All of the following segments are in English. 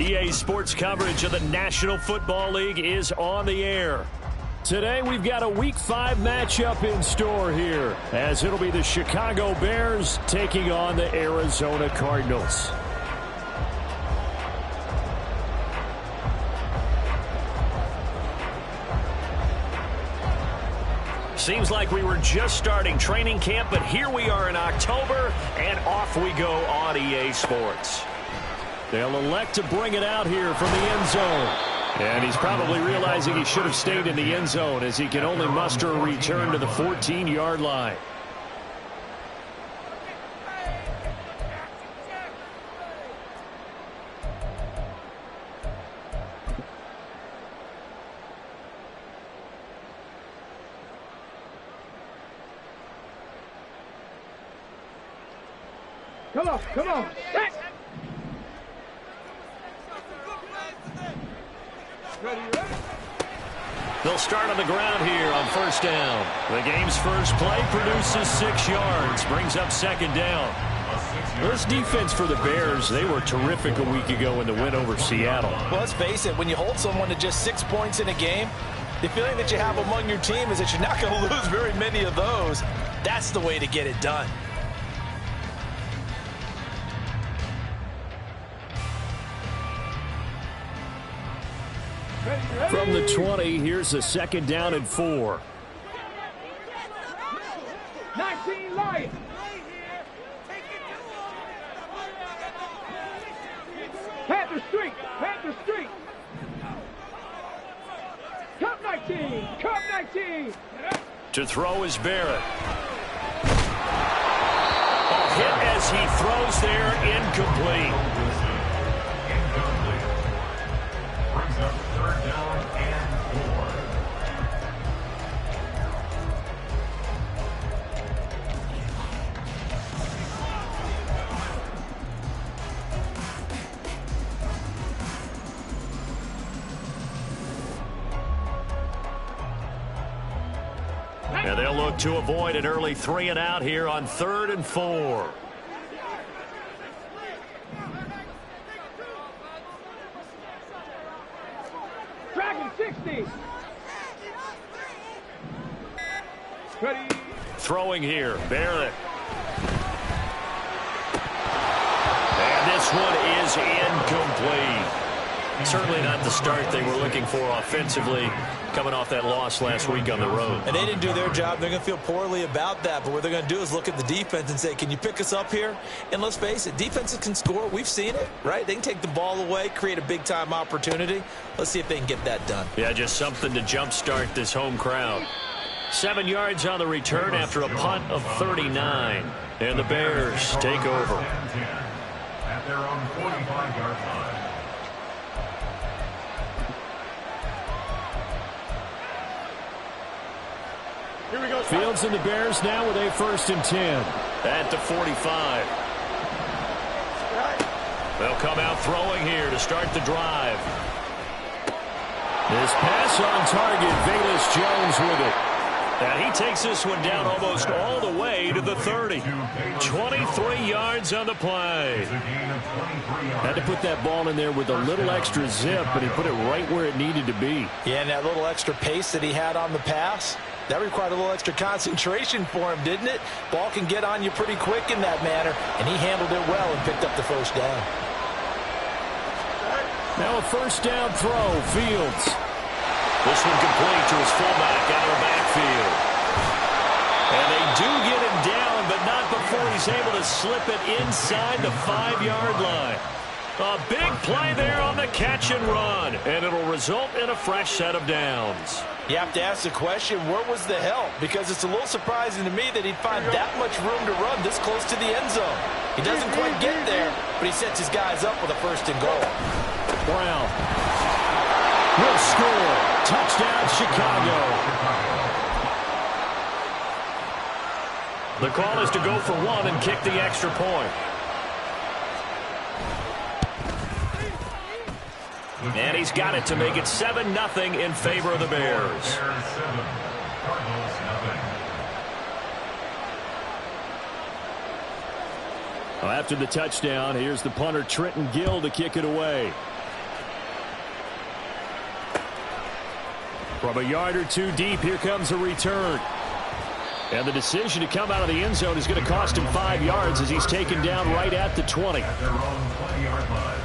EA Sports coverage of the National Football League is on the air. Today we've got a Week 5 matchup in store here, as it'll be the Chicago Bears taking on the Arizona Cardinals. Seems like we were just starting training camp, but here we are in October, and off we go on EA Sports. They'll elect to bring it out here from the end zone. And he's probably realizing he should have stayed in the end zone, as he can only muster a return to the 14-yard line. Come on, come on. Hey. Ready, ready. They'll start on the ground here on first down. The game's first play produces 6 yards, brings up second down. This defense for the Bears, they were terrific a week ago in the win over Seattle. Well, let's face it, when you hold someone to just 6 points in a game, the feeling that you have among your team is that you're not going to lose very many of those. That's the way to get it done. From the 20, here's a second down and 4. 19 Lions. Panther Street, Panther Street. Cup 19, Cup 19. To throw is Barrett. A hit as he throws there, incomplete. And they'll look to avoid an early 3 and out here on 3rd and 4. Dragon 60. Ready. Throwing here, Barrett. And this one is incomplete. Certainly not the start they were looking for offensively, coming off that loss last week on the road. And they didn't do their job. They're going to feel poorly about that. But what they're going to do is look at the defense and say, can you pick us up here? And let's face it, defenses can score. We've seen it, right? They can take the ball away, create a big-time opportunity. Let's see if they can get that done. Yeah, just something to jumpstart this home crowd. 7 yards on the return after a punt of 39. And the Bears take over. At their own 45-yard line. Here we go. Fields and the Bears now with a 1st and 10. At the 45. They'll come out throwing here to start the drive. This pass on target, Velus Jones with it. And he takes this one down almost all the way to the 30. 23 yards on the play. Had to put that ball in there with a little extra zip, but he put it right where it needed to be. Yeah, and that little extra pace that he had on the pass, that required a little extra concentration for him, didn't it? Ball can get on you pretty quick in that manner, and he handled it well and picked up the first down. Now a first down throw, Fields. This one complete to his fullback out of the backfield. And they do get him down, but not before he's able to slip it inside the 5-yard line. A big play there on the catch and run, and it'll result in a fresh set of downs. You have to ask the question, where was the help? Because it's a little surprising to me that he'd find that much room to run this close to the end zone. He doesn't quite get there, but he sets his guys up with a 1st and goal. Brown will score. Touchdown, Chicago. The call is to go for 1 and kick the extra point. And he's got it to make it 7-0 in favor of the Bears. Well, after the touchdown, here's the punter Trenton Gill to kick it away. From a yard or two deep, here comes a return. And the decision to come out of the end zone is going to cost him 5 yards as he's taken down right at the 20. At their own 20-yard line.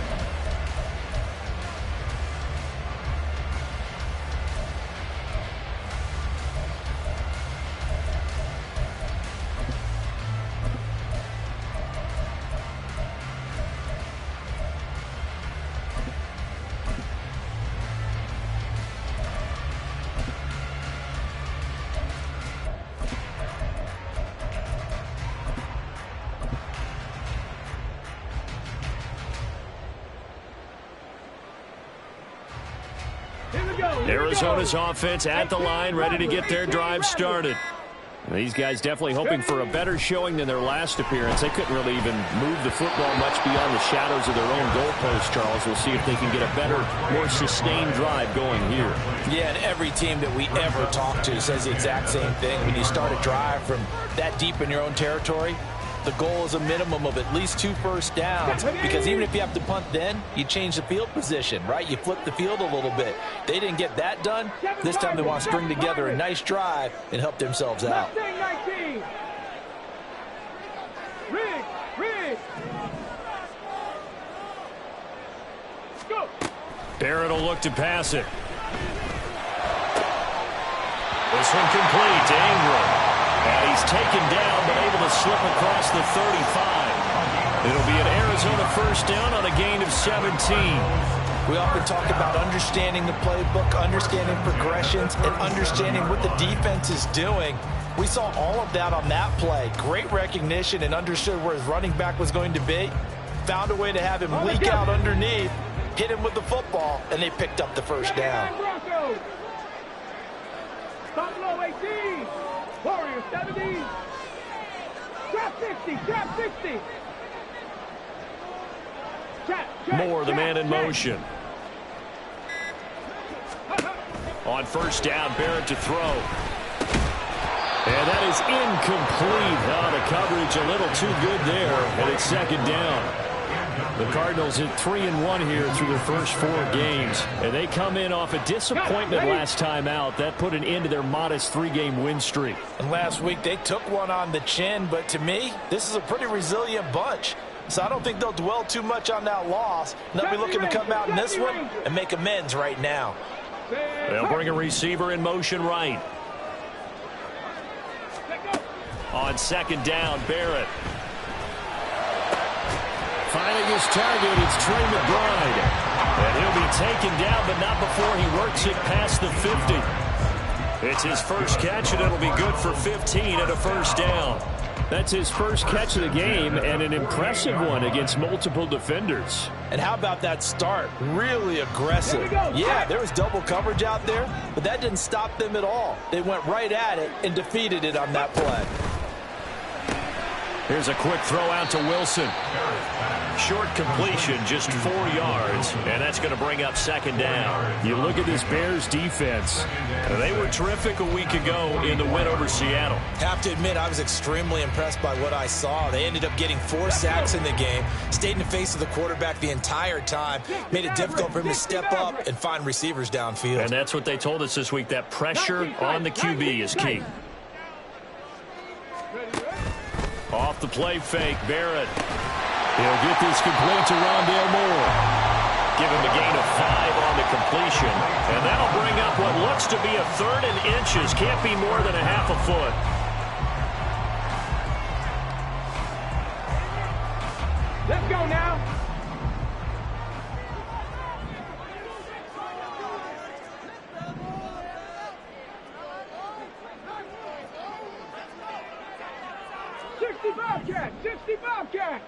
Arizona's offense at the line, ready to get their drive started. These guys definitely hoping for a better showing than their last appearance. They couldn't really even move the football much beyond the shadows of their own goalpost, Charles. We'll see if they can get a better, more sustained drive going here. Yeah, and every team that we ever talk to says the exact same thing. When you start a drive from that deep in your own territory, the goal is a minimum of at least 2 first downs, because even if you have to punt then, you change the field position, right? You flip the field a little bit. They didn't get that done. This time they want to string together a nice drive and help themselves out. Barrett will look to pass it. This one complete to Ingram. And he's taken down, but able to slip across the 35. It'll be an Arizona first down on a gain of 17. We often talk about understanding the playbook, understanding progressions, and understanding what the defense is doing. We saw all of that on that play. Great recognition and understood where his running back was going to be. Found a way to have him leak out underneath, hit him with the football, and they picked up the first down. Buffalo 18. Warriors 70. Trap 60. Trap 60. Moore, the man in motion. On first down, Barrett to throw. And that is incomplete. Oh, the coverage a little too good there, and it's second down. The Cardinals at 3-1 here through their first 4 games. And they come in off a disappointment last time out. That put an end to their modest 3-game win streak. And last week they took one on the chin, but to me, this is a pretty resilient bunch. So I don't think they'll dwell too much on that loss. They'll be looking to come out in this one and make amends right now. They'll bring a receiver in motion right. On second down, Barrett. Finding his target, it's Trey McBride. And he'll be taken down, but not before he works it past the 50. It's his first catch, and it'll be good for 15 at a first down. That's his first catch of the game, and an impressive one against multiple defenders. And how about that start? Really aggressive. Yeah, there was double coverage out there, but that didn't stop them at all. They went right at it and defeated it on that play. Here's a quick throw out to Wilson. Short completion, just 4 yards, and that's going to bring up second down. You look at this Bears defense. They were terrific a week ago in the win over Seattle. Have to admit, I was extremely impressed by what I saw. They ended up getting 4 sacks in the game, stayed in the face of the quarterback the entire time, made it difficult for him to step up and find receivers downfield. And that's what they told us this week, that pressure on the QB is key. Off the play fake, Barrett. He'll get this complete to Rondale Moore. Give him a gain of 5 on the completion. And that'll bring up what looks to be a 3rd and inches. Can't be more than a half a foot. Let's go now. Bobcat, 60 Bobcat.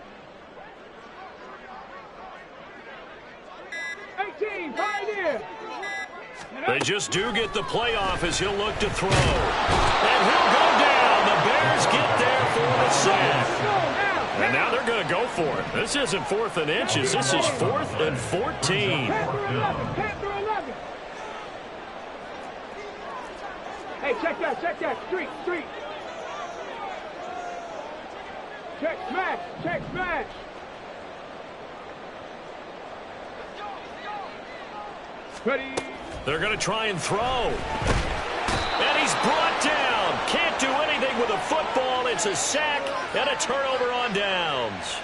18 Pioneer. They just do get the playoff as he'll look to throw. And he'll go down. The Bears get there for the sack. And now they're going to go for it. This isn't 4th and inches. This is 4th and 14. Panther 11. Hey, check that. Street. Check smash. Ready. They're going to try and throw. And he's brought down. Can't do anything with a football. It's a sack and a turnover on downs.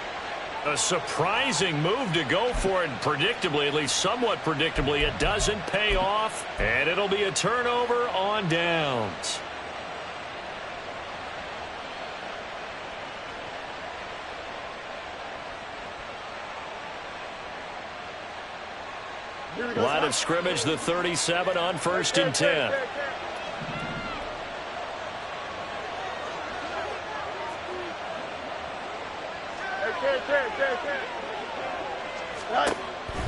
A surprising move to go for it. Predictably, at least somewhat predictably, it doesn't pay off. And it'll be a turnover on downs. Line of scrimmage, the 37 on 1st and 10.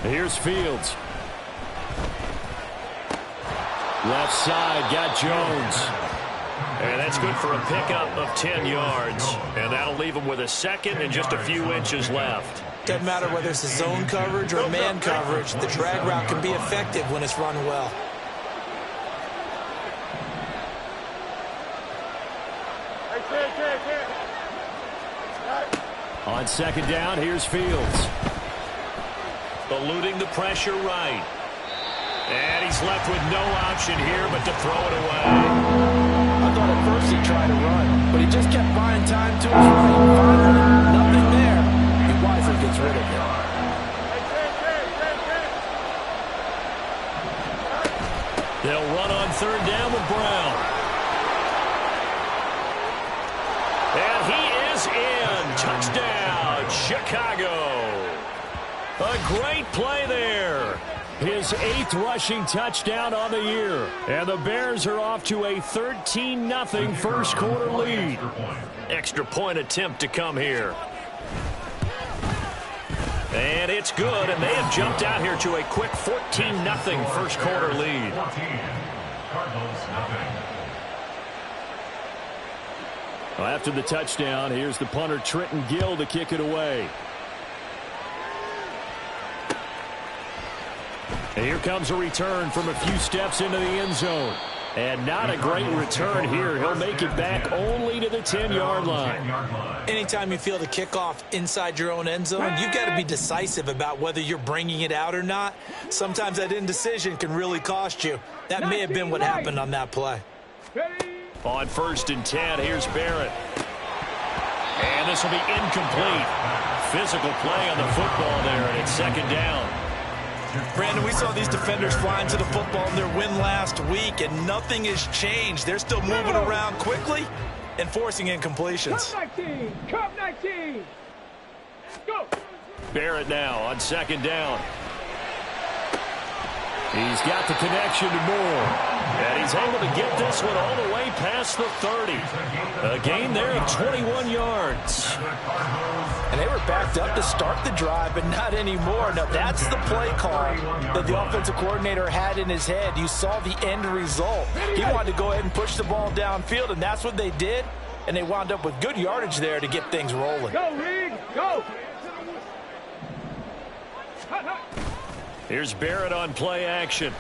Here's Fields. Left side, got Jones. And that's good for a pickup of 10 yards. And that'll leave him with a second and just a few inches left. Doesn't matter whether it's a zone coverage or man coverage. The drag route can be effective when it's run well. On 2nd down, here's Fields. Eluding the pressure right. And he's left with no option here but to throw it away. I thought at first he tried to run, but he just kept buying time to his right. Finally, nothing there. He wisely gets rid of it. They'll run on 3rd down with Brown. And he is in. Touchdown, Chicago. A great play there. His 8th rushing touchdown on the year. And the Bears are off to a 13-0 first quarter lead. Extra point attempt to come here. And it's good, and they have jumped out here to a quick 14-0 first quarter lead. Well, after the touchdown, here's the punter Trenton Gill to kick it away. And here comes a return from a few steps into the end zone. And not a great return here. He'll make it back only to the 10-yard line. Anytime you feel the kickoff inside your own end zone, you've got to be decisive about whether you're bringing it out or not. Sometimes that indecision can really cost you. That may have been what happened on that play. On 1st and 10, here's Barrett. And this will be incomplete. Physical play on the football there, and it's 2nd down. Brandon, we saw these defenders flying to the football in their win last week, and nothing has changed. They're still moving around quickly and forcing incompletions. Cup 19. Go. Barrett now on 2nd down. He's got the connection to Moore. And he's able to get this one all the way past the 30. A gain there of 21 yards. And they were backed up to start the drive, but not anymore. Now, that's the play call that the offensive coordinator had in his head. You saw the end result. He wanted to go ahead and push the ball downfield, and that's what they did. And they wound up with good yardage there to get things rolling. Go, Reed. Go. Here's Barrett on play action.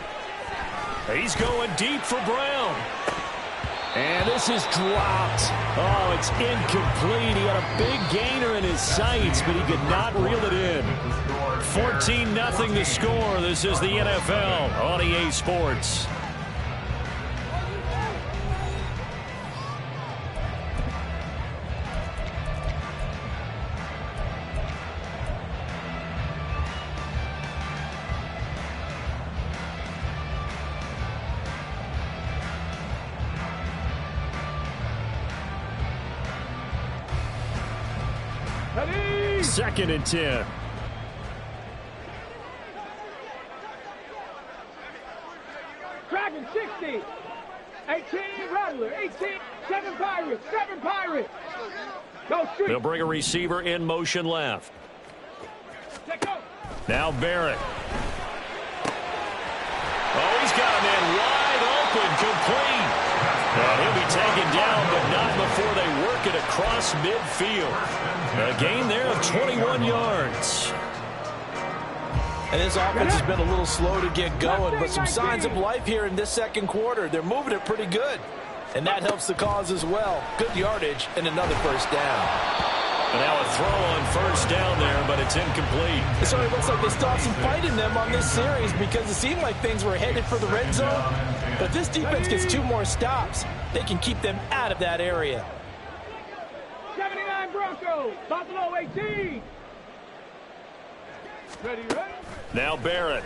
He's going deep for Brown. And this is dropped. Oh, it's incomplete. He had a big gainer in his sights, but he could not reel it in. 14-0 the score. This is the NFL on EA Sports. Ready. 2nd and 10. Dragon 60. 18 Rattler. 18. 7 Pirates. 7 Pirates. Go street. They'll bring a receiver in motion left. Go. Now Barrett. Oh, he's got a man wide open, complete. And he'll be taken down, but not before they work it across midfield. A gain there of 21 yards. And this offense has been a little slow to get going, but some signs of life here in this 2nd quarter. They're moving it pretty good, and that helps the cause as well. Good yardage and another 1st down. And now a throw on first down there, but it's incomplete. It certainly looks like they still have some fight in them on this series because it seemed like things were headed for the red zone. But if this defense gets 2 more stops, they can keep them out of that area. 79 Broncos, Buffalo 18. Ready. Now Barrett.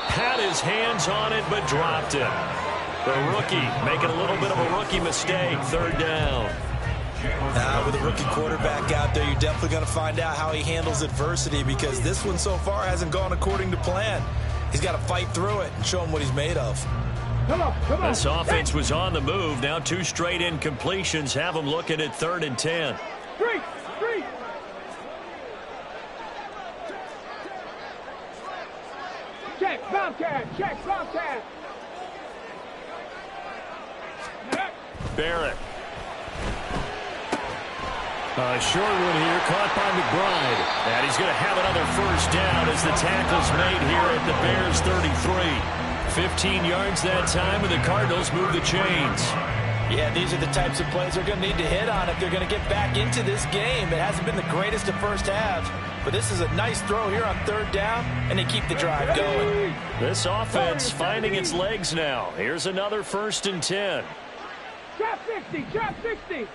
Had his hands on it, but dropped it. The rookie making a little bit of a rookie mistake. 3rd down. With a rookie quarterback out there, you're definitely going to find out how he handles adversity because this one so far hasn't gone according to plan. He's got to fight through it and show him what he's made of. Come on. This offense was on the move. Now 2 straight incompletions have them looking at 3rd and 10. Street. Check, Bobcat. Barrett. Short one here, caught by McBride. And he's going to have another first down as the tackle's made here at the Bears' 33. 15 yards that time, and the Cardinals move the chains. Yeah, these are the types of plays they're going to need to hit on if they're going to get back into this game. It hasn't been the greatest of first halves, but this is a nice throw here on 3rd down, and they keep the drive going. This offense finding its legs now. Here's another 1st and 10. Trap 60.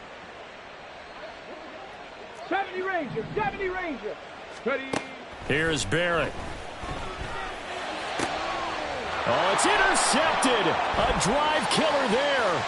70 Ranger. Ready. Here's Barrett. Oh, it's intercepted. A drive killer there.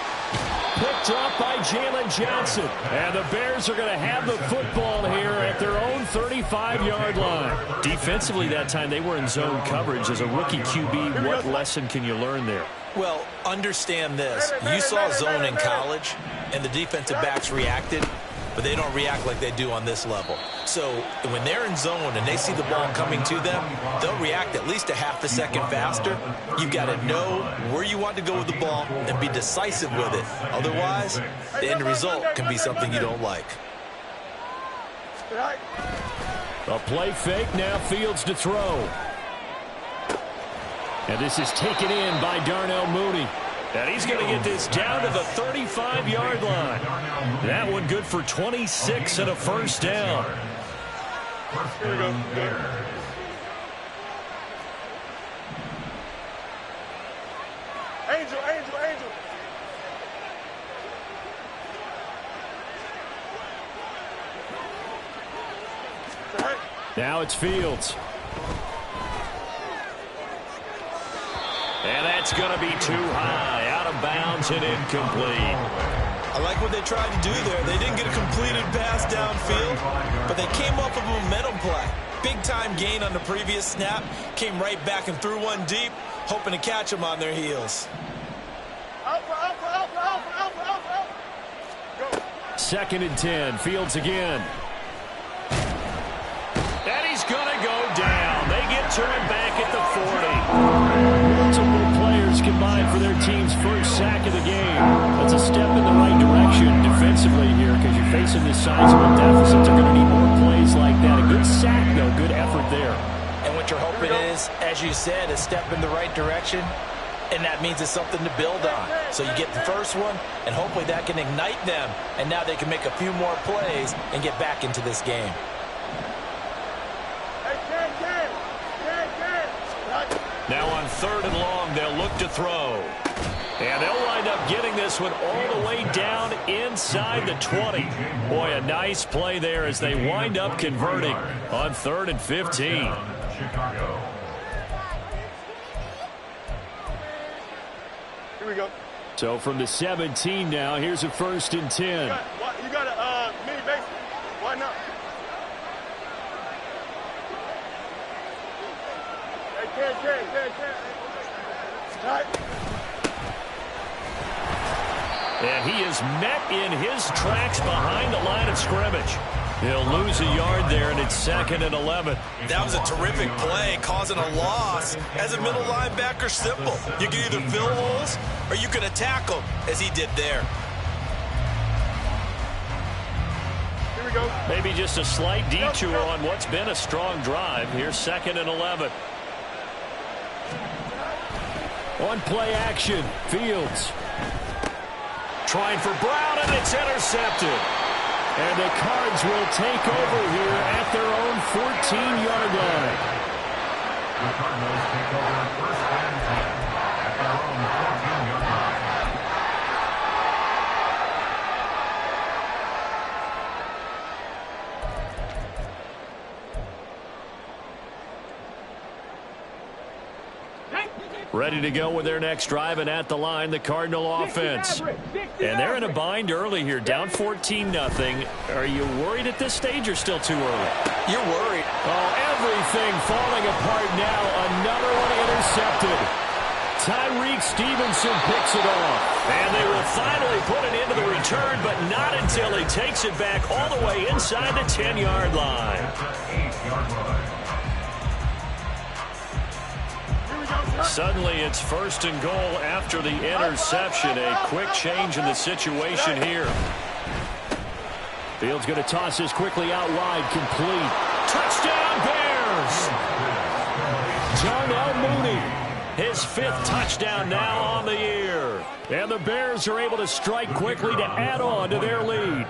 Picked up by Jalen Johnson. And the Bears are going to have the football here at their own 35-yard line. Defensively that time, they were in zone coverage. As a rookie QB, what lesson can you learn there? Well, understand this. You saw zone in college, and the defensive backs reacted, but they don't react like they do on this level. So when they're in zone and they see the ball coming to them, they'll react at least a half a second faster. You've got to know where you want to go with the ball and be decisive with it. Otherwise, the end result can be something you don't like. A play fake, now Fields to throw. And this is taken in by Darnell Mooney. And he's going to get this down to the 35-yard line. That one good for 26 and a first down. Here we go. Angel. Now it's Fields. And that's going to be too high, out of bounds and incomplete. I like what they tried to do there. They didn't get a completed pass downfield, but they came up with a momentum play. Big-time gain on the previous snap, came right back and threw one deep, hoping to catch them on their heels. Go. 2nd and 10, Fields again. And he's going to go down. They get to him back at the 40. Multiple players combined for their team's first sack of the game. That's a step in the right direction defensively here because you're facing this sizable deficit. They're going to need more plays like that. A good sack, though. Good effort there. And what you're hoping is, as you said, a step in the right direction, and that means it's something to build on. So you get the first one, and hopefully that can ignite them, and now they can make a few more plays and get back into this game. Now on 3rd and long, they'll look to throw. And they'll wind up getting this one all the way down inside the 20. Boy, a nice play there as they wind up converting on 3rd and 15. Chicago. Here we go. So from the 17 now, here's a 1st and 10. You got a mini base. Why not? And he is met in his tracks behind the line of scrimmage. He'll lose a yard there, and it's 2nd and 11. That was a terrific play, causing a loss. As a middle linebacker, simple. You can either fill holes or you can attack them, as he did there. Here we go. Maybe just a slight detour on what's been a strong drive. Here's 2nd and 11. On play action, Fields. trying for Brown, and it's intercepted. And the Cards will take over here at their own 14-yard line. The Cardinals take over first and 10 at their own 14-yard line. Ready to go with their next drive, and at the line, the Cardinal offense. And they're in a bind early here, down 14-0. Are you worried at this stage or still too early? You're worried. Oh, everything falling apart now. Another one intercepted. Tyreek Stevenson picks it off. And they will finally put it into the return, but not until he takes it back all the way inside the 10-yard line. Suddenly, it's first and goal after the interception. A quick change in the situation here. Fields going to toss this quickly out wide, complete. Touchdown, Bears! Darnell Mooney, his 5th touchdown now on the year. And the Bears are able to strike quickly to add on to their lead.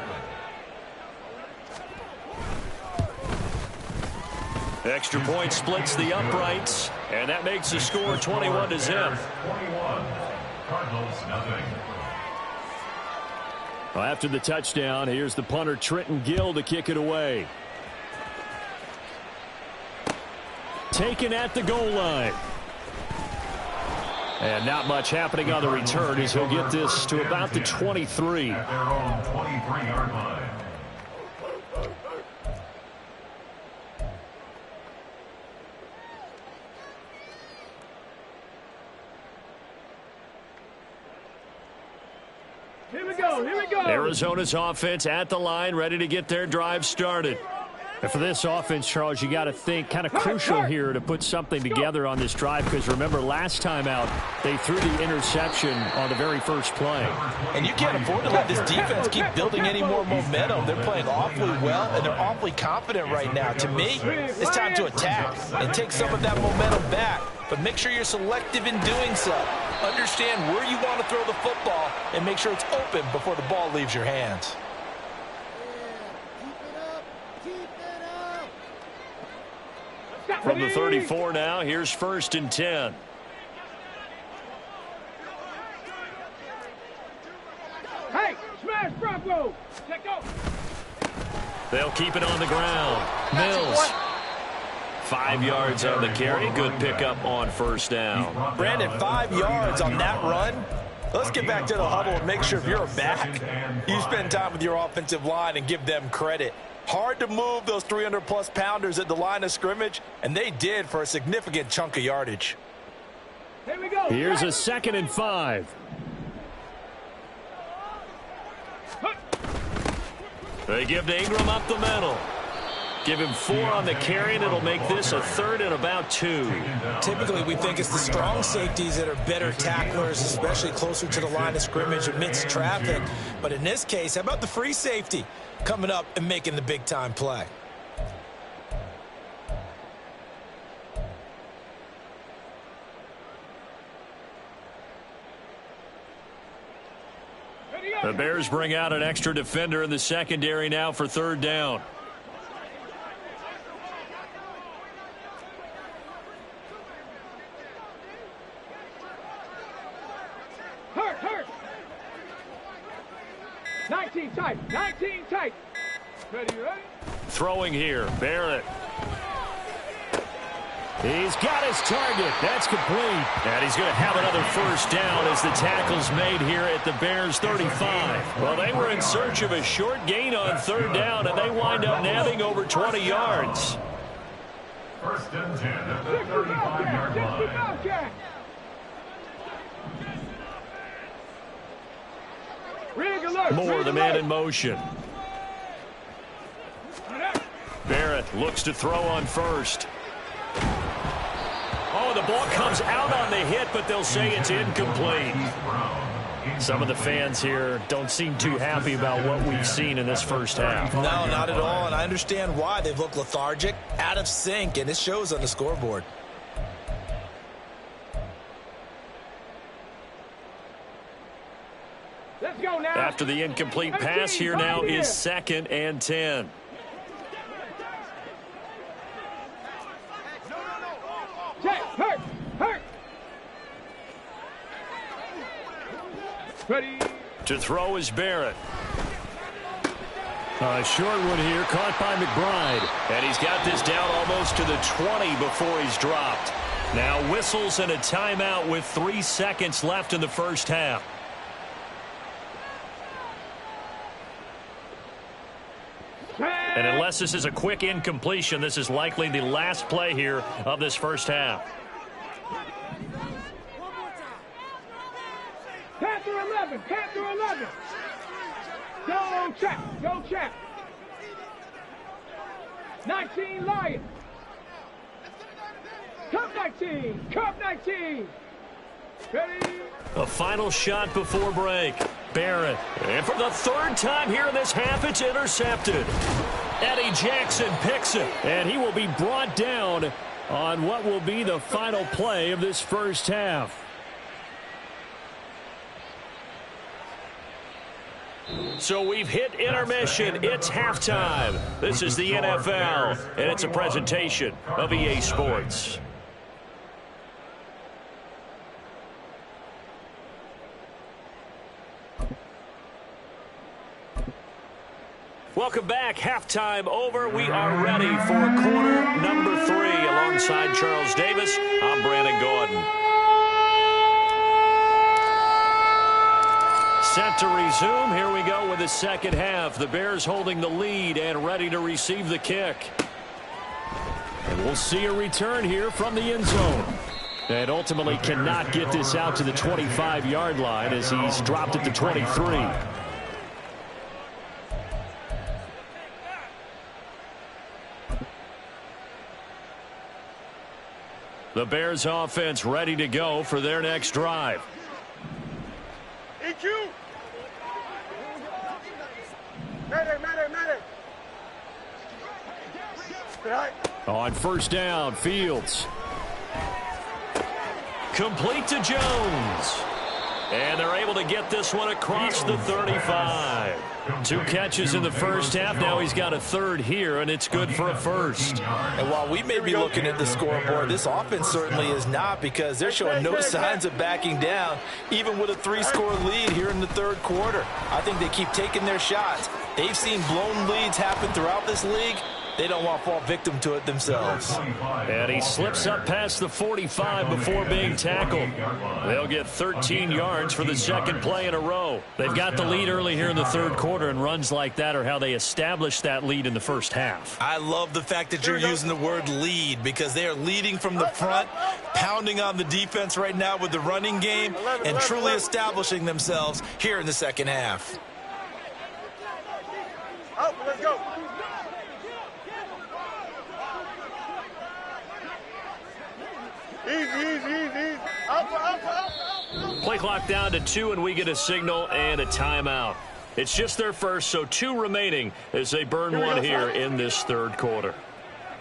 Extra point splits the uprights, and that makes the score 21-0. 21. Cardinals, nothing. Well, after the touchdown, here's the punter Trenton Gill to kick it away. Taken at the goal line. And not much happening on the return as he'll get this to about the 23. At their own 23-yard line. Here we go. Here we go. Arizona's offense at the line, ready to get their drive started. And for this offense, Charles, you got to think kind of crucial here to put something together on this drive, because remember last time out they threw the interception on the very first play. And you can't afford to let this defense keep building any more momentum. They're playing awfully well, and they're awfully confident right now. To me, it's time to attack and take some of that momentum back. But make sure you're selective in doing so. Understand where you want to throw the football and make sure it's open before the ball leaves your hands. From the 34 now, here's first and 10. Hey, smash Bronco. Check out. They'll keep it on the ground. Mills. 5 yards on the carry. Good pickup on first down. Brandon, 5 yards on that run. Let's get back to the huddle and make sure if you're a back, you spend time with your offensive line and give them credit. Hard to move those 300-plus pounders at the line of scrimmage, and they did for a significant chunk of yardage. Here we go. Here's a 2nd and 5. They give to Ingram up the middle. Give him 4 on the carry, and it'll make this a 3rd and about 2. Typically, we think it's the strong safeties that are better tacklers, especially closer to the line of scrimmage amidst traffic. But in this case, how about the free safety coming up and making the big-time play? The Bears bring out an extra defender in the secondary now for 3rd down. Hurt. 19 tight. 19 tight. Ready? Throwing here, Barrett. He's got his target. That's complete. And he's going to have another first down as the tackle's made here at the Bears' 35. Well, they were in search of a short gain on 3rd down, and they wind up nabbing over 20 yards. First and 10 at the 35-yard line. Moore, the man in motion. Barrett looks to throw on first. Oh, the ball comes out on the hit, but they'll say it's incomplete. Some of the fans here don't seem too happy about what we've seen in this first half. No, not at all, and I understand why. They've looked lethargic, out of sync, and it shows on the scoreboard. Let's go now. After the incomplete pass, here now is 2nd and 10. Check. Hurt. Ready. To throw is Barrett. A short one here, caught by McBride. And he's got this down almost to the 20 before he's dropped. Now whistles and a timeout with 3 seconds left in the first half. And unless this is a quick incompletion, this is likely the last play here of this first half. Panther 11. Panther 11. Go trap. Go trap. 19 Lions. Cup 19. Cup 19. Ready. A final shot before break. Barrett. And for the 3rd time here in this half, it's intercepted. Eddie Jackson picks it. And he will be brought down on what will be the final play of this first half. So we've hit intermission. It's halftime. This is the NFL, and it's a presentation of EA Sports. Welcome back. Halftime over. We are ready for quarter number 3. Alongside Charles Davis, I'm Brandon Gordon. Set to resume. Here we go with the second half. The Bears holding the lead and ready to receive the kick. And we'll see a return here from the end zone. And ultimately cannot get this out to the 25-yard line as he's dropped at the 23. The Bears offense ready to go for their next drive. EQ. Medic. On first down, Fields. Complete to Jones. And they're able to get this one across the 35. 2 catches in the first half. Now he's got a 3rd here, and it's good for a first. And while we may be looking at the scoreboard, this offense certainly is not, because they're showing no signs of backing down, even with a 3-score lead here in the 3rd quarter. I think they keep taking their shots. They've seen blown leads happen throughout this league. They don't want to fall victim to it themselves. And he slips up past the 45 before being tackled. They'll get 13 yards for the 2nd play in a row. They've got the lead early here in the 3rd quarter, and runs like that are how they established that lead in the first half. I love the fact that you're using the word lead, because they are leading from the front, pounding on the defense right now with the running game, and truly establishing themselves here in the second half. Oh, let's go. Easy. Up. Play clock down to 2, and we get a signal and a timeout. It's just their first, so 2 remaining as they burn one here in this 3rd quarter.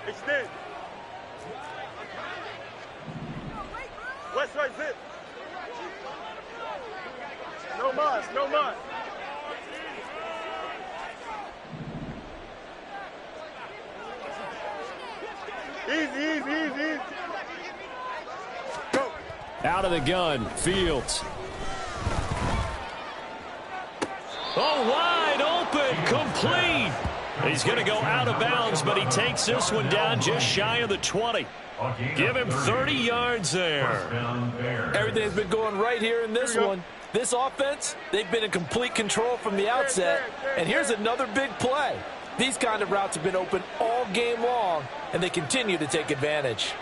Extend. West right zip. No mud. Easy. Go. Out of the gun, Fields. Oh, wide open, complete. He's going to go out of bounds, but he takes this one down just shy of the 20. Give him 30 yards there. Everything's been going right here in this one. This offense, they've been in complete control from the outset. And here's another big play. These kind of routes have been open all game long, and they continue to take advantage.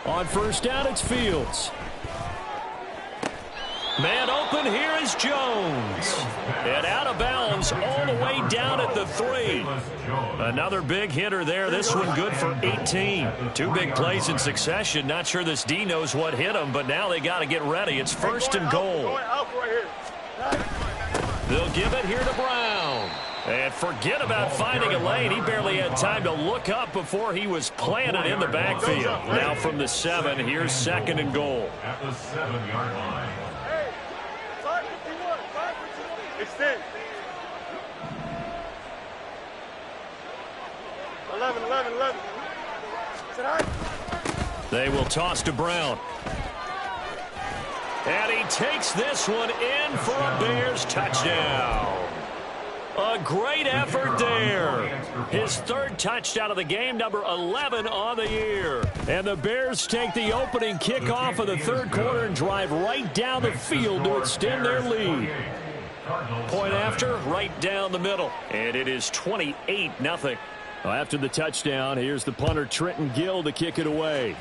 On first down, it's Fields. Man open, here is Jones. And out of bounds all the way down at the 3. Another big hitter there. This one good for 18. 2 big plays in succession. Not sure this D knows what hit him, but now they got to get ready. It's 1st and goal. They'll give it here to Brown. And forget about finding a lane. He barely had time to look up before he was planted in the backfield. Now from the 7, here's 2nd and goal. At the 7-yard line. Extend. 11, 11, 11. Is it all right? They will toss to Brown. And he takes this one in for a Bears touchdown. A great effort there. His third touchdown of the game, number 11 on the year. And the Bears take the opening kickoff of the third quarter and drive right down the field to extend their lead. Point after, right down the middle. And it is 28-0. After the touchdown, here's the punter, Trenton Gill, to kick it away.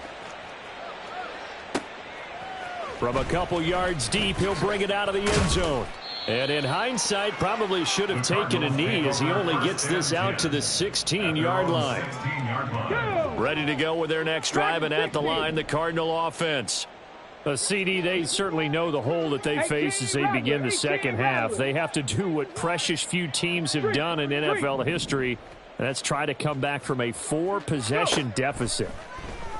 From a couple yards deep, he'll bring it out of the end zone. And in hindsight, probably should have taken a knee as he only gets this out to the 16-yard line. Ready to go with their next drive, and at the line, the Cardinal offense. CD, they certainly know the hole that they face as they begin the second half. They have to do what precious few teams have done in NFL history, and that's try to come back from a 4-possession deficit.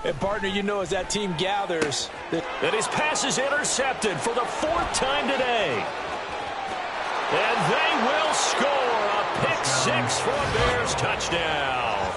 And, partner, you know as that team gathers. And his pass is intercepted for the 4th time today. And they will score a pick-6 for a Bears touchdown.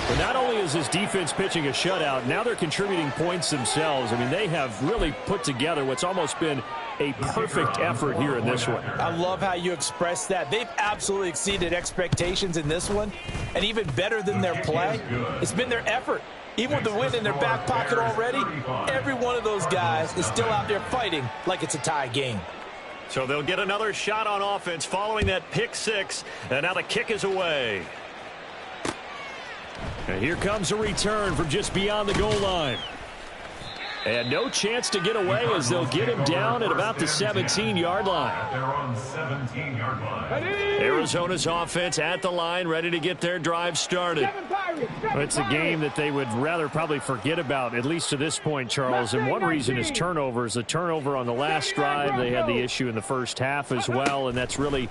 But not only is this defense pitching a shutout, now they're contributing points themselves. I mean, they have really put together what's almost been a perfect effort here in this one. I love how you express that. They've absolutely exceeded expectations in this one. And even better than their play, it's been their effort. Even with the win in their back pocket already, every one of those guys is still out there fighting like it's a tie game. So they'll get another shot on offense following that pick-6, and now the kick is away. And here comes a return from just beyond the goal line. And no chance to get away as they'll get him down at about the 17-yard line. They're on 17-yard line. Arizona's offense at the line, ready to get their drive started. It's a game that they would rather probably forget about, at least to this point, Charles. And one reason is turnovers. A turnover on the last drive. They had the issue in the first half as well, and that's really,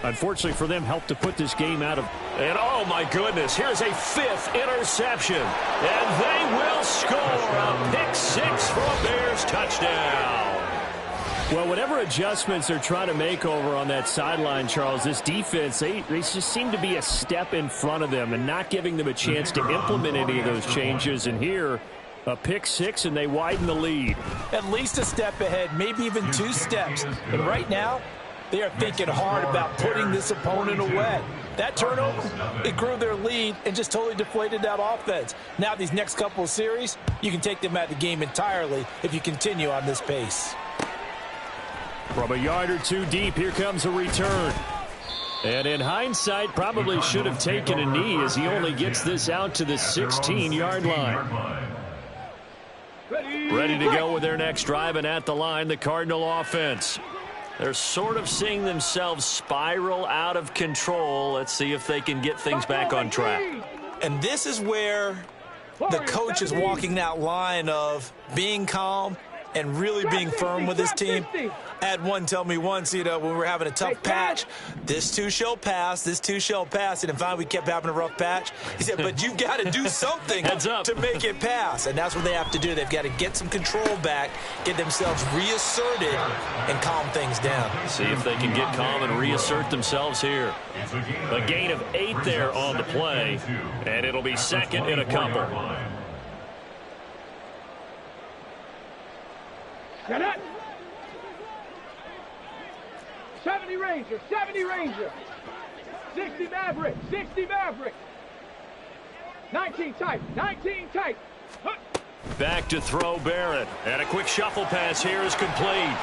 unfortunately for them, helped to put this game out of. And oh my goodness, here's a 5th interception. And they will score a pick-6 for a Bears touchdown. Well, whatever adjustments they're trying to make over on that sideline, Charles, this defense, they just seem to be a step in front of them and not giving them a chance to implement any of those changes. And here, a pick-6, and they widen the lead. At least a step ahead, maybe even 2 steps. And right now, they are thinking hard about putting this opponent away. That turnover, it grew their lead and just totally deflated that offense. Now these next couple of series, you can take them out of the game entirely if you continue on this pace. From a yard or 2 deep, here comes a return. And in hindsight, probably should have taken a knee as he only gets this out to the 16-yard line. Ready to go with their next drive, and at the line, the Cardinal offense. They're sort of seeing themselves spiral out of control. Let's see if they can get things back on track. And this is where the coach is walking that line of being calm and really being firm with his team. I had one tell me once, when we were having a tough patch, this too shall pass, this too shall pass. And finally, we kept having a rough patch. He said, but you've got to do something to make it pass. And that's what they have to do. They've got to get some control back, get themselves reasserted, and calm things down. See if they can get calm and reassert themselves here. A gain of 8 there on the play, and it'll be 2nd and a couple. Get it. 70 Ranger, 70 Ranger. 60 Maverick, 60 Maverick. 19 tight, 19 tight. Back to throw Barrett. And a quick shuffle pass here is complete.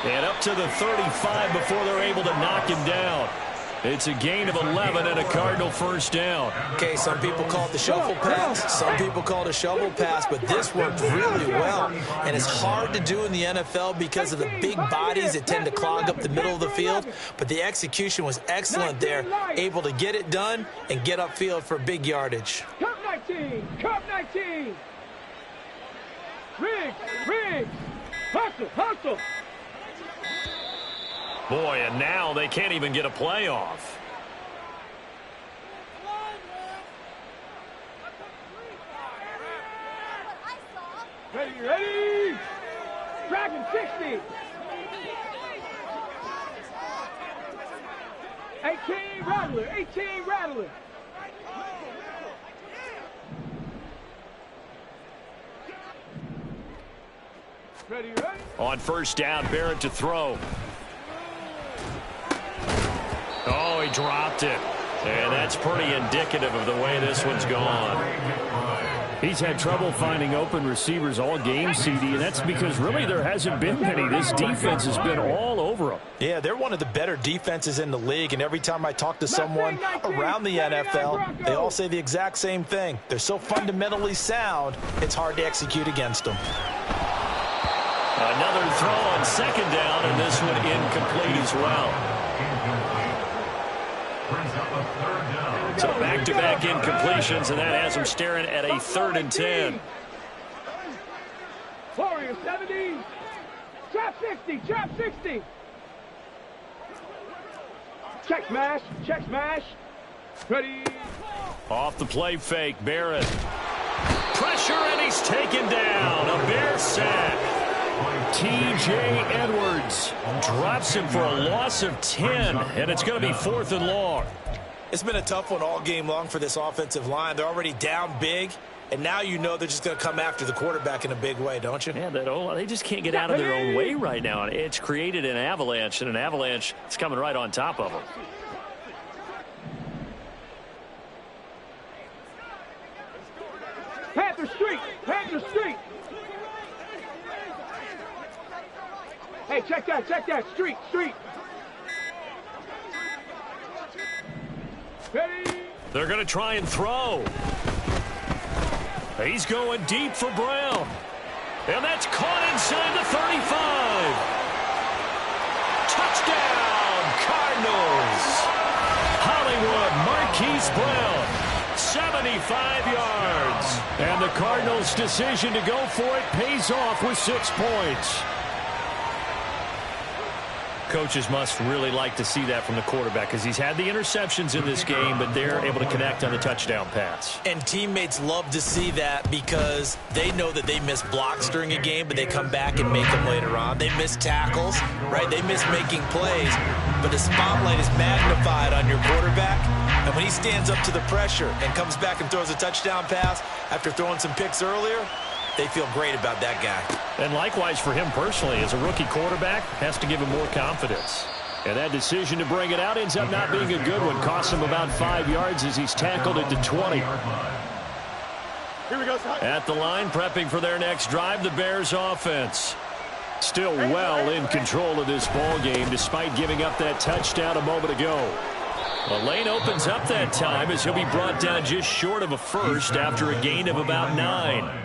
And up to the 35 before they're able to knock him down. It's a gain of 11 and a Cardinal first down. Okay, some people call it the shuffle pass. Some people call it a shovel pass, but this worked really well. And it's hard to do in the NFL because of the big bodies that tend to clog up the middle of the field. But the execution was excellent there, able to get it done and get upfield for big yardage. Cup 19, Cup 19. Riggs, hustle, hustle. Boy, and now they can't even get a playoff. Ready. Dragon 60. 18 Rattler. 18 Rattler. Ready, ready. On first down, Barrett to throw. Oh, he dropped it. And that's pretty indicative of the way this one's gone. He's had trouble finding open receivers all game, CD, and that's because really there hasn't been many. This defense has been all over them. Yeah, they're one of the better defenses in the league, and every time I talk to someone around the NFL, they all say the exact same thing. They're so fundamentally sound, it's hard to execute against them. Another throw on second down, and this one incomplete as well. So back-to-back incompletions, and that has him staring at a 3rd and 10. Warrior 70. Trap 60. Trap 60. Check smash. Check smash. Ready. Off the play fake, Barrett. Pressure, and he's taken down. A Bear sack. T.J. Edwards drops him for a loss of 10, and it's going to be 4th and long. It's been a tough one all game long for this offensive line. They're already down big, and now you know they're just going to come after the quarterback in a big way, don't you? Yeah, they just can't get out of their own way right now. It's created an avalanche, and an avalanche is coming right on top of them. Panther Street. Panther Street. Hey, check that. Check that. Street. Street. They're going to try and throw. He's going deep for Brown. And that's caught inside the 35. Touchdown, Cardinals. Hollywood Marquise Brown, 75 yards. And the Cardinals' decision to go for it pays off with 6 points. Coaches must really like to see that from the quarterback because he's had the interceptions in this game, but they're able to connect on the touchdown pass. And teammates love to see that because they know that they miss blocks during a game, but they come back and make them later on. They miss tackles, right? They miss making plays, but the spotlight is magnified on your quarterback. And when he stands up to the pressure and comes back and throws a touchdown pass after throwing some picks earlier, they feel great about that guy. And likewise for him personally, as a rookie quarterback, has to give him more confidence. And that decision to bring it out ends up not being a good one. Costs him about 5 yards as he's tackled at the 20. Here we go. At the line, prepping for their next drive, the Bears offense. Still well in control of this ball game, despite giving up that touchdown a moment ago. The lane opens up that time as he'll be brought down just short of a first after a gain of about 9.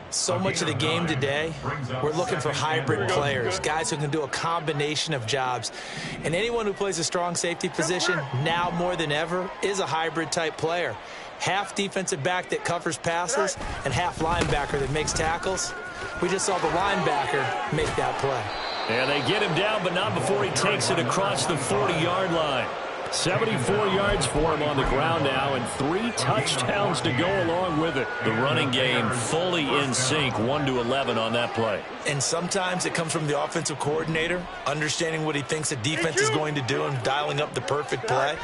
So much of the game today, we're looking for hybrid players, guys who can do a combination of jobs. And anyone who plays a strong safety position, now more than ever, is a hybrid type player. Half defensive back that covers passes and half linebacker that makes tackles. We just saw the linebacker make that play. And they get him down, but not before he takes it across the 40-yard line. 74 yards for him on the ground now, and 3 touchdowns to go along with it. The running game fully in sync, 1-11 on that play. And sometimes it comes from the offensive coordinator, understanding what he thinks the defense is going to do and dialing up the perfect play.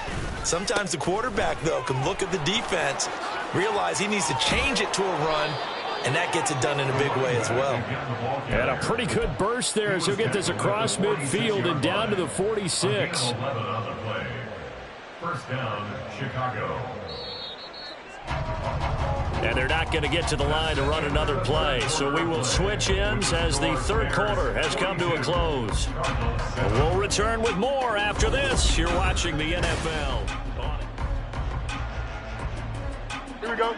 Sometimes the quarterback, though, can look at the defense, realize he needs to change it to a run, and that gets it done in a big way as well. And a pretty good burst there as he'll get this across midfield and down to the 46. First down, Chicago. And they're not going to get to the line to run another play. So we will switch ends as the third quarter has come to a close. We'll return with more after this. You're watching the NFL. Here we go.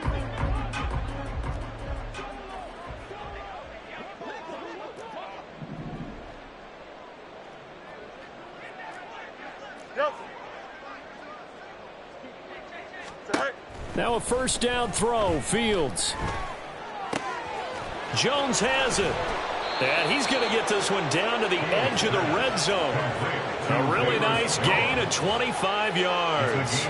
Now a first down throw, Fields. Jones has it. And he's going to get this one down to the edge of the red zone. A really nice gain of 25 yards.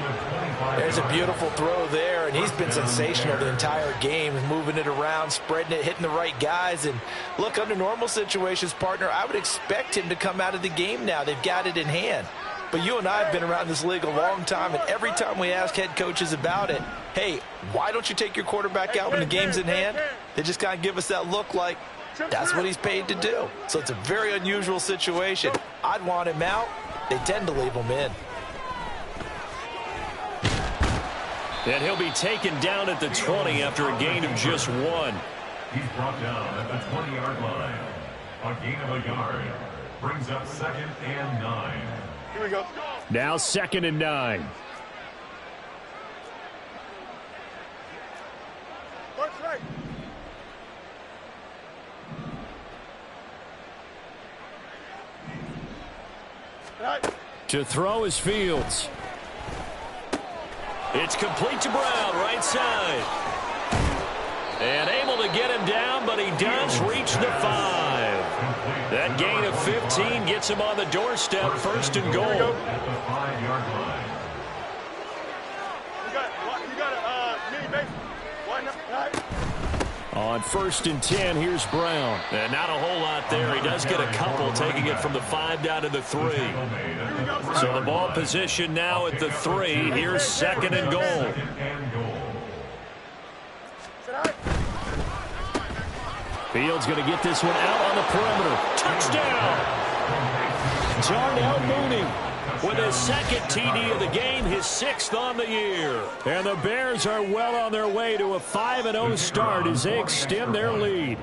There's a beautiful throw there, and he's been sensational the entire game, moving it around, spreading it, hitting the right guys. And look, under normal situations, partner, I would expect him to come out of the game now. They've got it in hand. But you and I have been around this league a long time, and every time we ask head coaches about it, hey, why don't you take your quarterback out when the game's in hand? They just kind of give us that look like that's what he's paid to do. So it's a very unusual situation. I'd want him out. They tend to leave him in. And he'll be taken down at the 20 after a gain of just 1. He's brought down at the 20-yard line. A gain of a yard brings up 2nd and 9. Here we go. Now 2nd and 9. To throw is Fields. It's complete to Brown, right side. And able to get him down, but he does reach the 5. That gain of 15 gets him on the doorstep, 1st and goal. At the 5-yard line. On 1st and 10, here's Brown. And not a whole lot there. He does get a couple, taking it from the 5 down to the 3. So the ball position now at the 3. Here's 2nd and goal. Fields going to get this one out on the perimeter. Touchdown! Darnell Mooney with his 2nd TD of the game, his 6th on the year. And the Bears are well on their way to a 5-0 start as they extend their lead.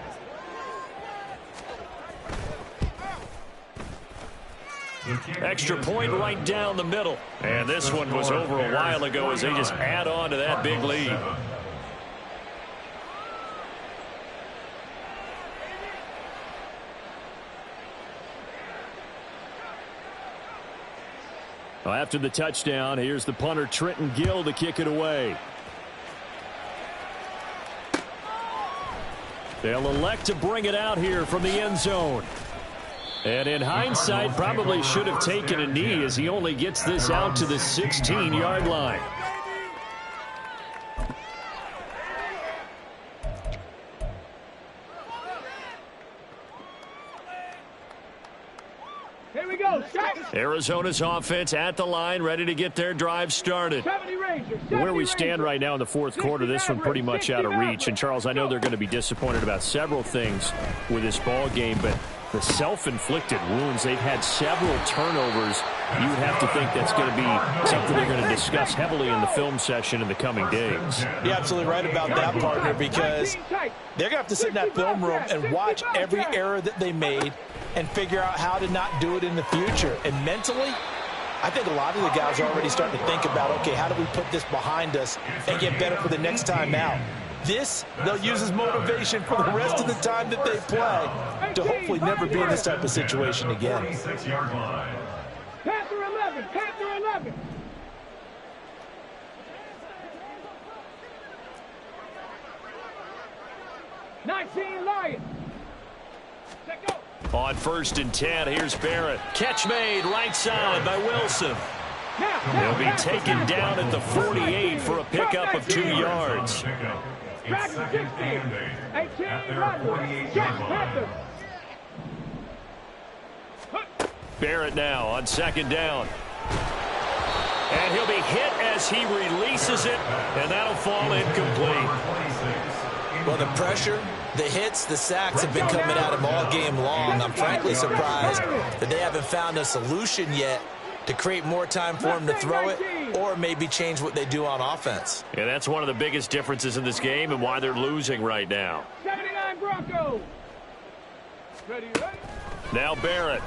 Extra point right down the middle. And this one was over a while ago as they just add on to that big lead. Well, after the touchdown, here's the punter Trenton Gill to kick it away. They'll elect to bring it out here from the end zone. And in hindsight, probably should have taken a knee as he only gets this out to the 16-yard line. Here we go. Arizona's offense at the line, ready to get their drive started. Where we stand right now in the 4th quarter, this one pretty much out of reach. And, Charles, I know they're going to be disappointed about several things with this ball game, but the self-inflicted wounds, they've had several turnovers. You would have to think that's going to be something they're going to discuss heavily in the film session in the coming days. You're absolutely right about that, partner, because they're going to have to sit in that film room and watch every error that they made and figure out how to not do it in the future. And mentally, I think a lot of the guys are already starting to think about, okay, how do we put this behind us and get better for the next time out? This, they'll use as motivation for the rest of the time that they play to hopefully never be in this type of situation again. Panther 11, Panther 11. Lions. Set go. On 1st and 10, here's Barrett. Catch made right side by Wilson. He'll be taken down at the 48 for a pickup of 2 yards. Barrett now on 2nd down. And he'll be hit as he releases it, and that'll fall incomplete. Well, the pressure, the hits, the sacks have been coming at him all game long. I'm frankly surprised that they haven't found a solution yet to create more time for him to throw it or maybe change what they do on offense. Yeah, that's one of the biggest differences in this game and why they're losing right now. 79 Broncos. Ready. Now Barrett.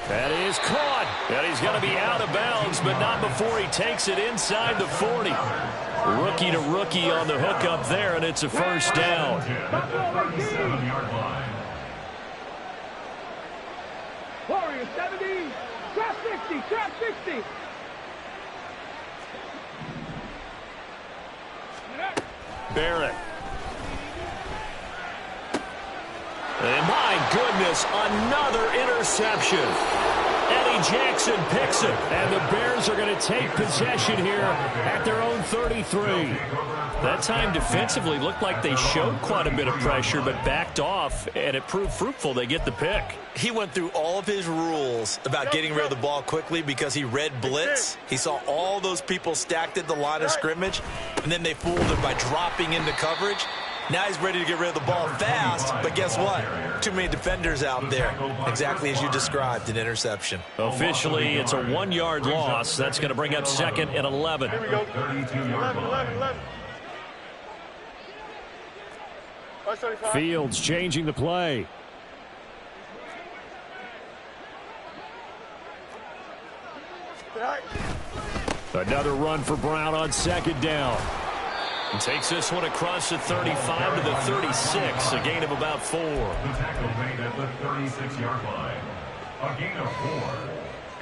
That is caught. And he's going to be out of bounds, but not before he takes it inside the 40. Rookie to rookie on the hook up there, and it's a first down. Warriors 70. Trap 60. Trap 60. Barrett. And my goodness, another interception. And he Jackson picks it. And the Bears are going to take possession here at their own 33. That time defensively looked like they showed quite a bit of pressure but backed off, and it proved fruitful. They get the pick. He went through all of his rules about getting rid of the ball quickly because he read blitz. He saw all those people stacked at the line of scrimmage, and then they fooled him by dropping into coverage. Now he's ready to get rid of the ball fast, but guess what? Too many defenders out there. Exactly as you described, an interception. Officially, it's a 1-yard loss. That's going to bring up 2nd and 11. Here we go. 11. Fields changing the play. Another run for Brown on 2nd down. Takes this one across the 35 to the 36, a gain of about 4. The tackle made at the 36-yard line. A gain of 4.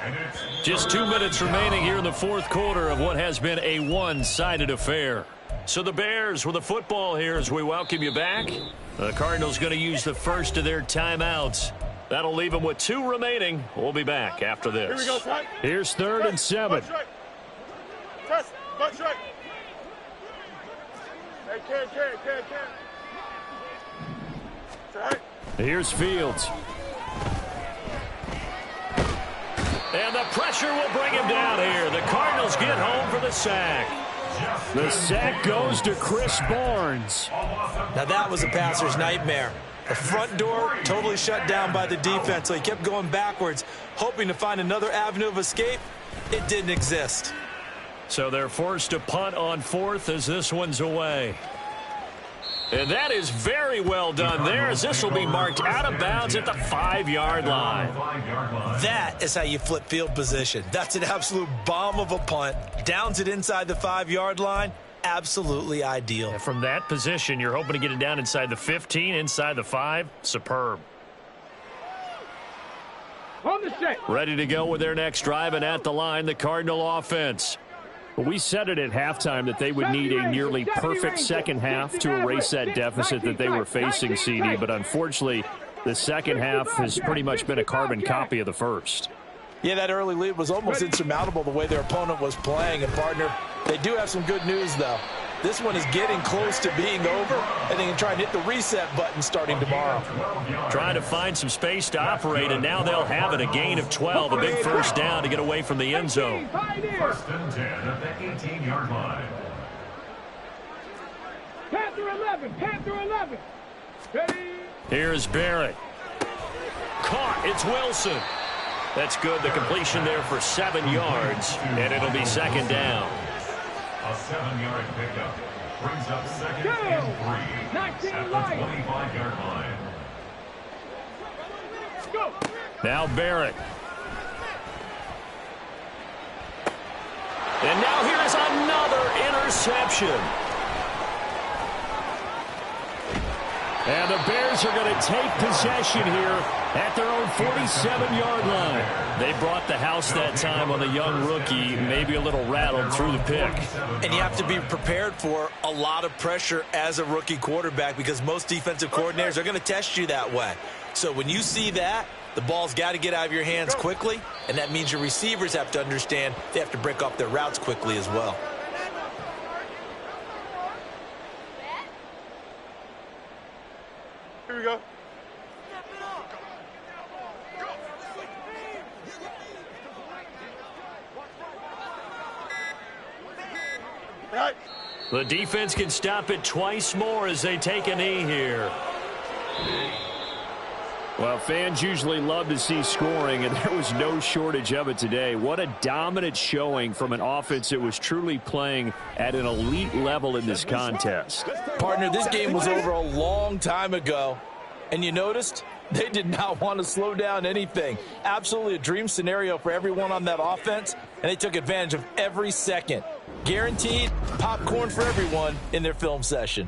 And it's Just 2 minutes remaining here in the 4th quarter of what has been a one-sided affair. So the Bears with the football here as we welcome you back. The Cardinals going to use the first of their timeouts. That'll leave them with 2 remaining. We'll be back after this. Here we go, Ty. Here's 3rd and 7. Test, butt right. Hey, can. Right. Here's Fields. And the pressure will bring him down here. The Cardinals get home for the sack. The sack goes to Chris Barnes. Now that was a passer's nightmare. The front door totally shut down by the defense, so he kept going backwards, hoping to find another avenue of escape. It didn't exist. So they're forced to punt on 4th as this one's away. And that is very well done there, as this will be marked out of bounds at the 5-yard line. That is how you flip field position. That's an absolute bomb of a punt. Downs it inside the 5-yard line. Absolutely ideal. And from that position, you're hoping to get it down inside the 15, inside the 5. Superb. On the set. Ready to go with their next drive, and at the line, the Cardinal offense. We said it at halftime that they would need a nearly perfect second half to erase that deficit that they were facing, CD, but unfortunately, the second half has pretty much been a carbon copy of the first. Yeah, that early lead was almost insurmountable the way their opponent was playing. And, partner, they do have some good news, though. This one is getting close to being over, and they can try and hit the reset button starting tomorrow. Trying to find some space to operate, and now they'll have it. A gain of 12, a big first down to get away from the end zone. 1st and 10 at the 18-yard line. Panther 11. Ready. Here's Barrett. Caught. It's Wilson. That's good. The completion there for 7 yards, and it'll be 2nd down. A 7-yard pickup brings up 2nd and 3 at the 25-yard line. Go. Now Barrett. And now here is another interception. And the Bears are going to take possession here at their own 47-yard line. They brought the house that time on the young rookie, maybe a little rattled through the pick. And you have to be prepared for a lot of pressure as a rookie quarterback because most defensive coordinators are going to test you that way. So when you see that, the ball's got to get out of your hands quickly, and that means your receivers have to understand they have to break off their routes quickly as well. Here we go. Right. The defense can stop it twice more as they take a knee here. Well, fans usually love to see scoring, and there was no shortage of it today. What a dominant showing from an offense that was truly playing at an elite level in this contest. Partner, this game was over a long time ago, and you noticed they did not want to slow down anything. Absolutely a dream scenario for everyone on that offense, and they took advantage of every second. Guaranteed popcorn for everyone in their film session.